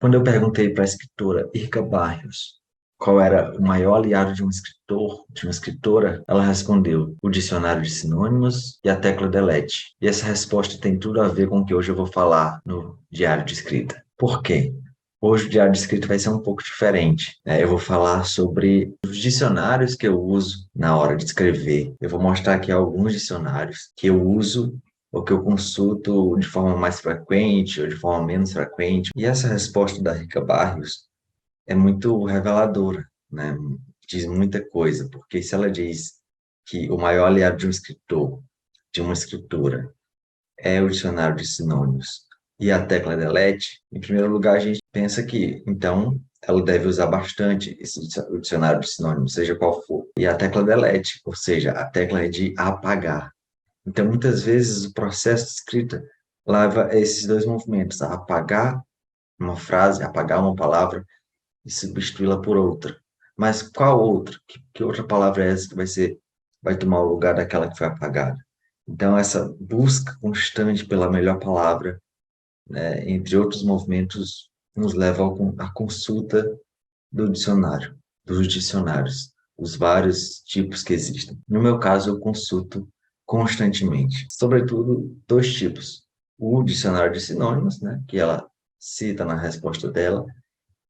Quando eu perguntei para a escritora Irka Barrios qual era o maior aliado de um escritor, de uma escritora, ela respondeu o dicionário de sinônimos e a tecla delete. E essa resposta tem tudo a ver com o que hoje eu vou falar no diário de escrita. Por quê? Hoje o diário de escrita vai ser um pouco diferente, né? Eu vou falar sobre os dicionários que eu uso na hora de escrever. Eu vou mostrar aqui alguns dicionários que eu uso ou que eu consulto de forma mais frequente ou de forma menos frequente. E essa resposta da Rica Barrios é muito reveladora, né? Diz muita coisa, porque se ela diz que o maior aliado de um escritor, de uma escritora, é o dicionário de sinônimos e a tecla delete, em primeiro lugar a gente pensa que, então, ela deve usar bastante o dicionário de sinônimos, seja qual for. E a tecla delete, ou seja, a tecla é de apagar. Então, muitas vezes, o processo de escrita leva a esses dois movimentos, a apagar uma frase, apagar uma palavra e substituí-la por outra. Mas qual outra? Que outra palavra é essa que vai tomar o lugar daquela que foi apagada? Então, essa busca constante pela melhor palavra, né, entre outros movimentos, nos leva à consulta do dicionário, dos dicionários, os vários tipos que existem. No meu caso, eu consulto constantemente, sobretudo dois tipos. O dicionário de sinônimos, né, que ela cita na resposta dela,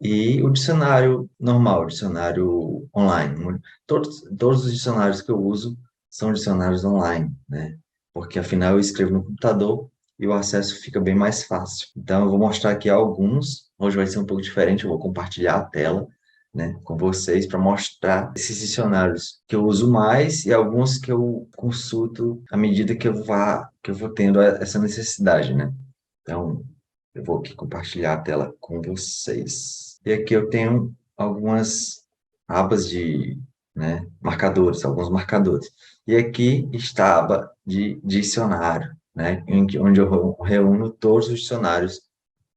e o dicionário normal, o dicionário online. Todos os dicionários que eu uso são dicionários online, né? Porque afinal eu escrevo no computador e o acesso fica bem mais fácil. Então eu vou mostrar aqui alguns. Hoje vai ser um pouco diferente, eu vou compartilhar a tela, né, com vocês para mostrar esses dicionários que eu uso mais e alguns que eu consulto à medida que eu vou tendo essa necessidade, né? Então, eu vou aqui compartilhar a tela com vocês. E aqui eu tenho algumas abas de, né, marcadores, alguns marcadores. E aqui está a aba de dicionário, né, onde eu reúno todos os dicionários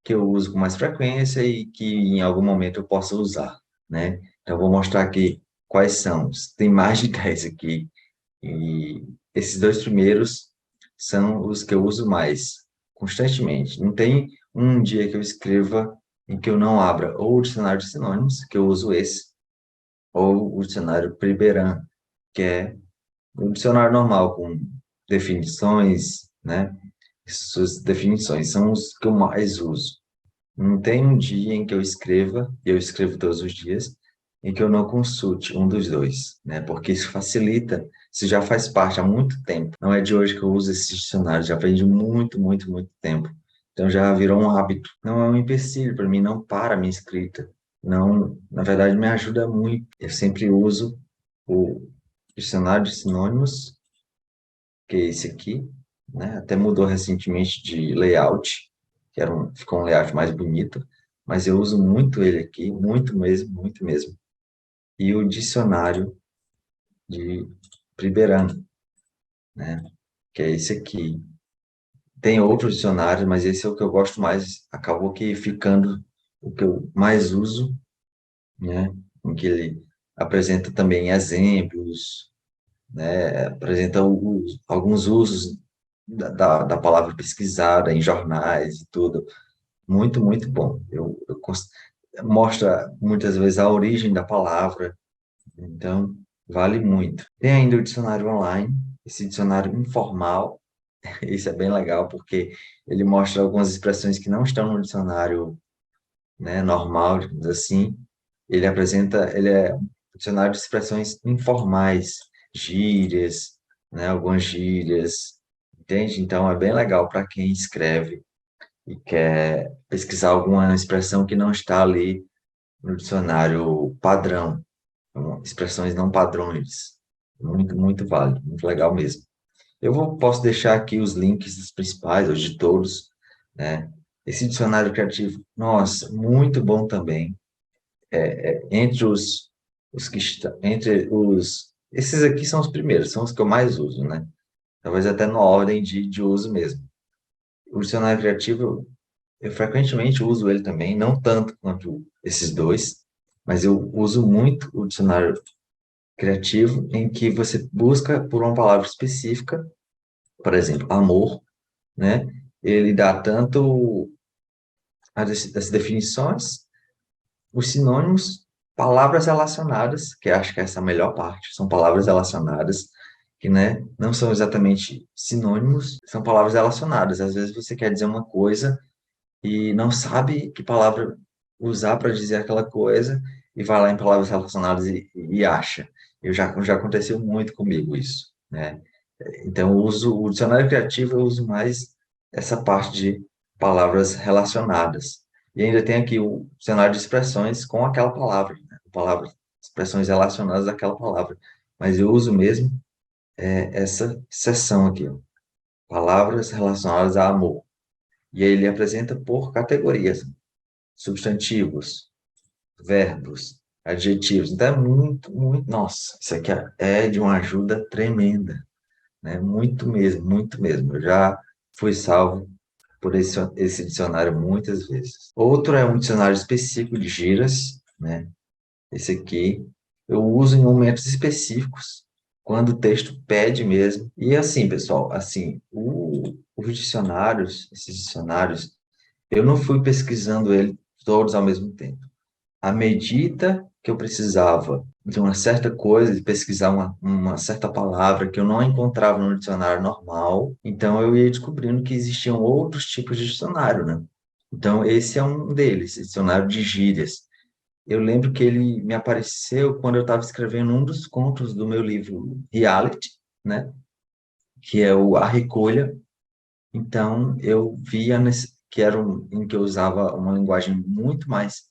que eu uso com mais frequência e que em algum momento eu possa usar, né? Então, eu vou mostrar aqui quais são. Tem mais de 10 aqui. E esses dois primeiros são os que eu uso mais constantemente. Não tem um dia que eu escreva em que eu não abra ou o dicionário de sinônimos, que eu uso esse, ou o dicionário Priberan, que é um dicionário normal, com definições, né? Suas definições são os que eu mais uso. Não tem um dia em que eu escreva, e eu escrevo todos os dias, em que eu não consulte um dos dois, né? Porque isso facilita, isso já faz parte há muito tempo. Não é de hoje que eu uso esse dicionário, já vem de muito, muito, muito tempo. Então já virou um hábito. Não é um empecilho para mim, não para a minha escrita. Não, na verdade, me ajuda muito. Eu sempre uso o dicionário de sinônimos, que é esse aqui, né? Até mudou recentemente de layout, ficou um layout mais bonito, mas eu uso muito ele aqui, muito mesmo, muito mesmo. E o dicionário de Priberan, né? Que é esse aqui. Tem outros dicionários, mas esse é o que eu gosto mais. Acabou que ficando o que eu mais uso, né? Em que ele apresenta também exemplos, né? Apresenta alguns usos da palavra pesquisada em jornais e tudo. Muito, muito bom. Mostra muitas vezes a origem da palavra, então vale muito. Tem ainda o dicionário online, esse dicionário informal, isso é bem legal porque ele mostra algumas expressões que não estão no dicionário, né, normal, digamos assim. Ele é um dicionário de expressões informais, gírias, né, algumas gírias, entende? Então é bem legal para quem escreve e quer pesquisar alguma expressão que não está ali no dicionário padrão, então, expressões não padrões. Muito, muito válido, muito legal mesmo. Posso deixar aqui os links dos principais, ou de todos, né? Esse dicionário criativo, nossa, muito bom também. Entre os que estão, esses aqui são os primeiros, são os que eu mais uso, né? Talvez até na ordem de uso mesmo. O dicionário criativo, eu frequentemente uso ele também, não tanto quanto esses dois, mas eu uso muito o dicionário criativo em que você busca por uma palavra específica, por exemplo, amor, né? Ele dá tanto as definições, os sinônimos, palavras relacionadas, que acho que essa é a melhor parte, são palavras relacionadas, que, né, não são exatamente sinônimos, são palavras relacionadas. Às vezes você quer dizer uma coisa e não sabe que palavra usar para dizer aquela coisa, e vai lá em palavras relacionadas e acha. Já aconteceu muito comigo isso, né? Então, eu uso o dicionário criativo, eu uso mais essa parte de palavras relacionadas. E ainda tem aqui o dicionário de expressões com aquela palavra, né? Palavras, expressões relacionadas àquela palavra. Mas eu uso mesmo essa seção aqui, ó, palavras relacionadas a amor. E aí ele apresenta por categorias, substantivos, verbos, adjetivos. Então é muito, muito, nossa, isso aqui é de uma ajuda tremenda, né? Muito mesmo, muito mesmo. Eu já fui salvo por esse dicionário muitas vezes. Outro é um dicionário específico de gírias, né? Esse aqui eu uso em momentos específicos, quando o texto pede mesmo. E assim, pessoal, assim, os dicionários, esses dicionários, eu não fui pesquisando eles todos ao mesmo tempo. À medida que eu precisava de uma certa coisa, de pesquisar uma certa palavra que eu não encontrava no dicionário normal, então eu ia descobrindo que existiam outros tipos de dicionário, né? Então, esse é um deles, esse dicionário de gírias. Eu lembro que ele me apareceu quando eu estava escrevendo um dos contos do meu livro Reality, né? Que é o A Recolha. Então, eu via que era em que eu usava uma linguagem muito mais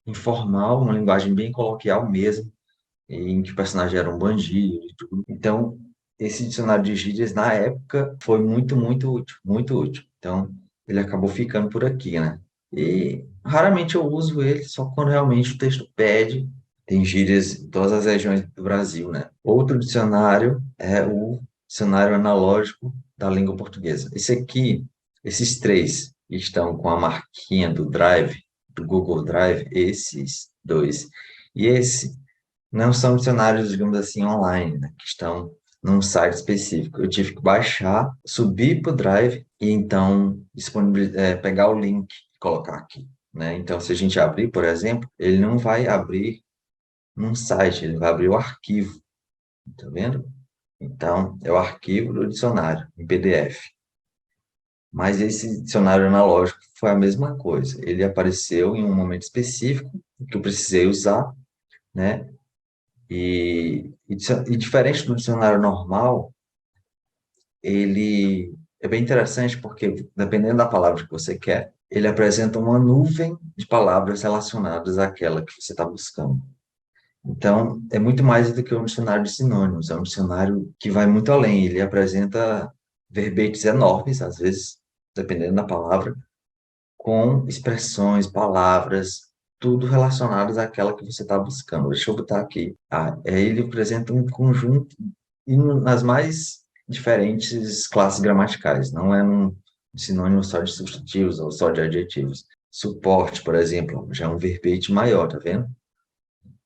informal, uma linguagem bem coloquial mesmo, em que o personagem era um bandido e tudo. Então, esse dicionário de gírias, na época, foi muito, muito útil, muito útil. Então, ele acabou ficando por aqui, né? E raramente eu uso ele, só quando realmente o texto pede. Tem gírias em todas as regiões do Brasil, né? Outro dicionário é o dicionário analógico da língua portuguesa. Esse aqui, esses três que estão com a marquinha do Drive, do Google Drive, esses dois. E esse não são dicionários, digamos assim, online, né, que estão num site específico. Eu tive que baixar, subir para o Drive e então pegar o link e colocar aqui, né? Então, se a gente abrir, por exemplo, ele não vai abrir num site, ele vai abrir o arquivo, tá vendo? Então, é o arquivo do dicionário, em PDF. Mas esse dicionário analógico foi a mesma coisa. Ele apareceu em um momento específico que eu precisei usar, né? E diferente do dicionário normal, ele é bem interessante porque, dependendo da palavra que você quer, ele apresenta uma nuvem de palavras relacionadas àquela que você está buscando. Então, é muito mais do que um dicionário de sinônimos, é um dicionário que vai muito além. Ele apresenta verbetes enormes, às vezes, dependendo da palavra, com expressões, palavras, tudo relacionadas àquela que você está buscando. Deixa eu botar aqui. Ele apresenta um conjunto e nas mais diferentes classes gramaticais. Não é um sinônimo só de substantivos ou só de adjetivos. Suporte, por exemplo, já é um verbete maior, tá vendo?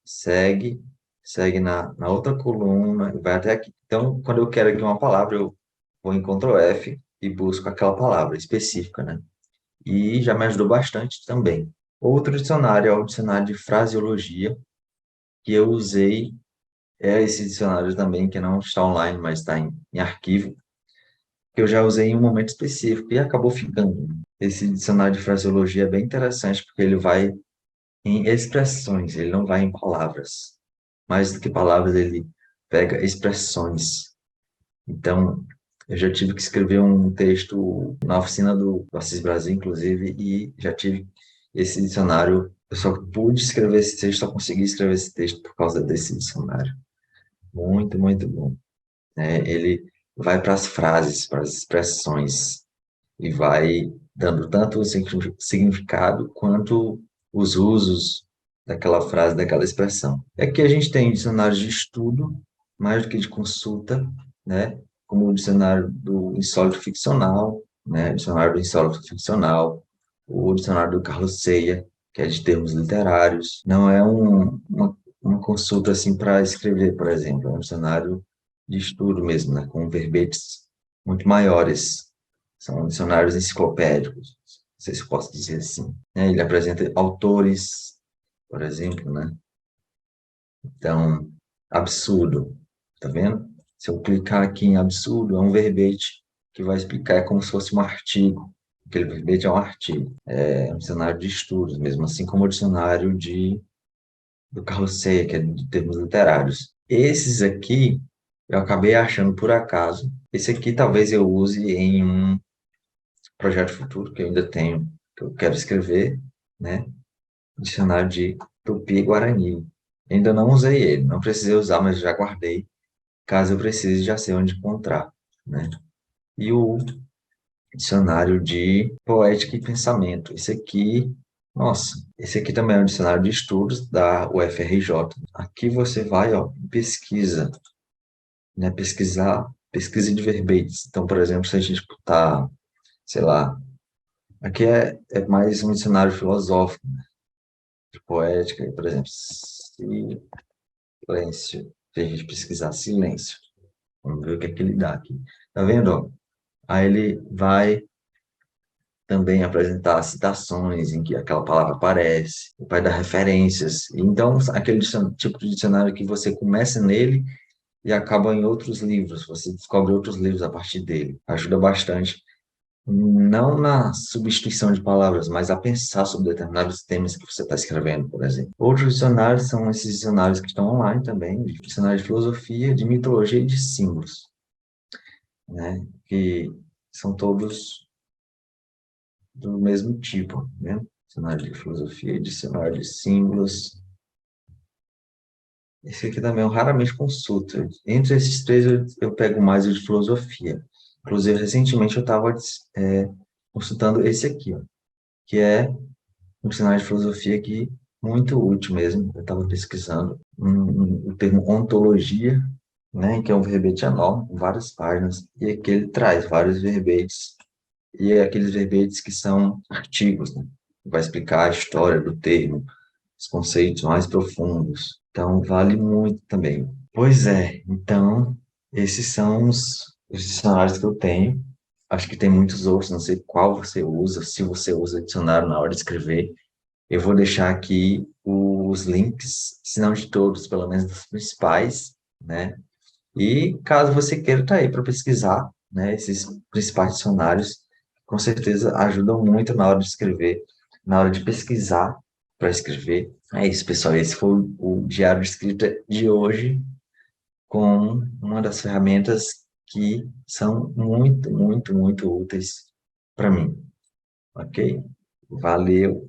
Segue, segue na outra coluna e vai até aqui. Então, quando eu quero aqui uma palavra, eu vou em Ctrl F e busco aquela palavra específica, né? E já me ajudou bastante também. Outro dicionário é o dicionário de fraseologia, que eu usei, é esse dicionário também, que não está online, mas está em arquivo, que eu já usei em um momento específico e acabou ficando. Esse dicionário de fraseologia é bem interessante, porque ele vai em expressões, ele não vai em palavras. Mais do que palavras, ele pega expressões. Então, eu já tive que escrever um texto na oficina do Assis Brasil, inclusive, e já tive esse dicionário. Eu só pude escrever esse texto, só consegui escrever esse texto por causa desse dicionário. Muito, muito bom. Ele vai para as frases, para as expressões, e vai dando tanto o significado quanto os usos daquela frase, daquela expressão. Aqui a gente tem dicionários de estudo, mais do que de consulta, né? Como o dicionário do insólito ficcional, né? O dicionário do insólito ficcional, o dicionário do Carlos Ceia, que é de termos literários. Não é uma consulta assim para escrever, por exemplo, é um dicionário de estudo mesmo, né? Com verbetes muito maiores, são dicionários enciclopédicos. sei se eu posso dizer assim. Né? Ele apresenta autores, por exemplo, né? Então, absurdo, tá vendo? Se eu clicar aqui em absurdo, é um verbete que vai explicar, é como se fosse um artigo. Aquele verbete é um artigo, é um dicionário de estudos, mesmo assim como o dicionário do Carroceia, que é de termos literários. Esses aqui, eu acabei achando por acaso. Esse aqui talvez eu use em um projeto futuro que eu ainda tenho, que eu quero escrever, né? Dicionário de Tupi-Guarani. Ainda não usei ele, não precisei usar, mas já guardei. Caso eu precise, já sei onde encontrar, né? E o dicionário de Poética e Pensamento. Esse aqui, nossa, esse aqui também é um dicionário de estudos da UFRJ. Aqui você vai, ó, pesquisa, né? Pesquisa de verbetes. Então, por exemplo, se a gente botar, sei lá, aqui é mais um dicionário filosófico, de poética, por exemplo, silêncio. Se a gente pesquisar silêncio, vamos ver o que é que ele dá aqui. Tá vendo, ó? Aí ele vai também apresentar citações em que aquela palavra aparece, vai dar referências. Então, aquele tipo de dicionário que você começa nele e acaba em outros livros, você descobre outros livros a partir dele. Ajuda bastante, não na substituição de palavras, mas a pensar sobre determinados temas que você está escrevendo, por exemplo. Outros dicionários são esses dicionários que estão online também, dicionário de filosofia, de mitologia e de símbolos, né? Que são todos do mesmo tipo, né? Dicionário de filosofia, dicionário de símbolos. Esse aqui também eu raramente consulto. Entre esses três, eu pego mais o de filosofia. Inclusive, recentemente eu estava consultando esse aqui, ó, que é um dicionário de filosofia aqui muito útil mesmo. Eu estava pesquisando o termo ontologia, né, que é um verbete enorme, com várias páginas, e aqui ele traz vários verbetes e é aqueles verbetes que são artigos, né? Vai explicar a história do termo, os conceitos mais profundos. Então, vale muito também. Pois é, então, esses são os dicionários que eu tenho. Acho que tem muitos outros, não sei qual você usa, se você usa dicionário na hora de escrever. Eu vou deixar aqui os links, se não de todos, pelo menos dos principais, né? E caso você queira estar aí para pesquisar, né, esses principais dicionários, com certeza ajudam muito na hora de escrever, na hora de pesquisar para escrever. É isso, pessoal. Esse foi o diário de escrita de hoje, com uma das ferramentas que são muito, muito, muito úteis para mim. Ok? Valeu!